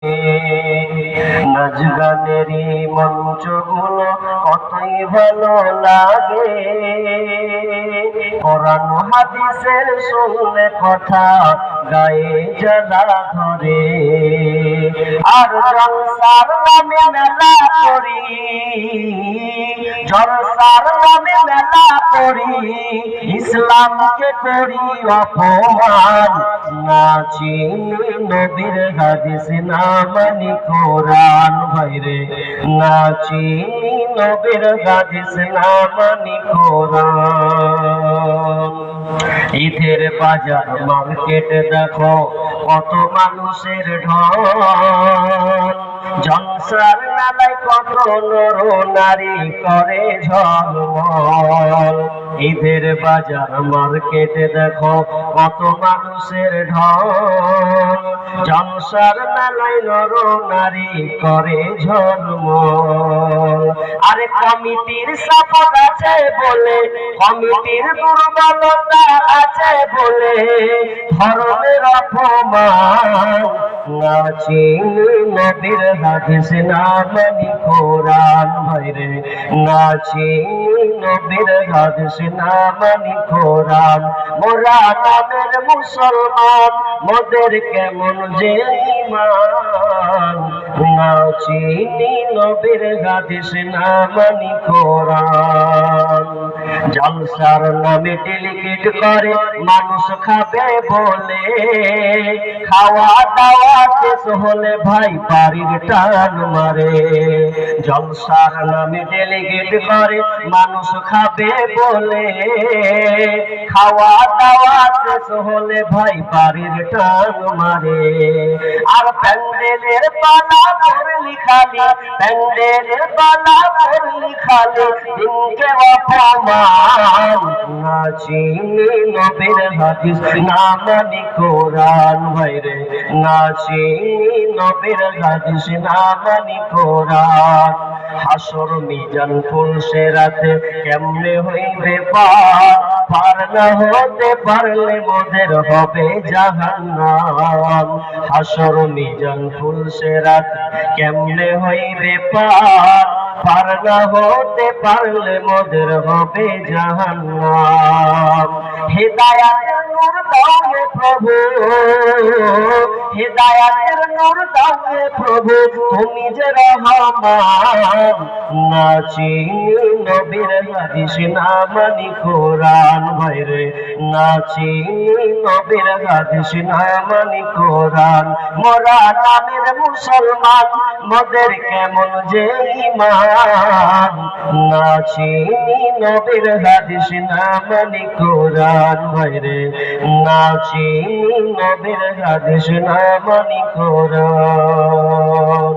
নাচ গানেরই মঞ্চগুলো কতই ভালো লাগে, কোরআন হাদিসের শুনলে কথা গায়ে যারা ধরে। আর জলসার নামে মেলা করি, জলসার নামে মেলা করি, ইসলামকে করি অপমান। না চিনি নবীর হাদিস না মানি কোরআন, ভাইরে না চিনি নবীর হাদিস না মানি কোরআন। ঈদের বাজার মার্কেট দেখো কত মানুষের ঢল, জলসার মেলায় কত নর নারী করে ঝলমল। ঈদের বাজার মার্কেটে দেখো কত মানুষের ঢল, জলসার মেলায় নর নারী করে ঝলমল। আরে কমিটির সাপোর্ট আছে বলে, কমিটির দুর্বলতা আছে বলে ধর্মের অপমান। না চিনি নবীর হাদিস না মানি কোরআন, ভাইরে না চিনি নবীর হাদিস না মানি কোরআন। মোরা নামের মুসলমান, মোদের কেমন যে ঈমান। না চিনি নবীর হাদিস না মানি কোরআন। জলসার নামে ডেলিগেট করে মানুষ খাবে বলে, খাওয়া দাওয়া শেষ হলে ভাই বাড়ির টান মারে। জলসার নামে ডেলিগেট করে মানুষ খাবে বলে, খাওয়া দাওয়া শেষ হলে ভাই বাড়ির টান মারে। আর প্যান্ডেলের পালা পড়লি খালি, প্যান্ডেলের পালা পড়লি খালি দিনকে অপমান। না চিনি নবীর হাদিস না মানি কোরআন, ভাইরে না চিনি নবীর হাদিস না মানি কোরআন। হাসর মিজান ফুলসে রাতে কেমনে হইবে পার, পার না হতে পারলে মোদের হবে জাহান্নাম। হাসর মিজান ফুলসে রাতে কেমনে হইবে পার, পার না হতে পারলে মোদের হবে জাহান্নাম। হিদায়াতের নূর দাও হে প্রভু, হিদায়াতের নূর দাও হে প্রভু, তুমি যে রহমান। না চিনি নবীর হাদিস না মানি কোরআন, ভাইরে না চিনি নবীর হাদিস না মানি কোরআন। মোরা নামের মুসলমান, মোদের কেমন যে ঈমান। না চিনি নবীর হাদিস না মানি কোরআন, ভাইরে না চিনি নবীর হাদিস না মানি কোরআন।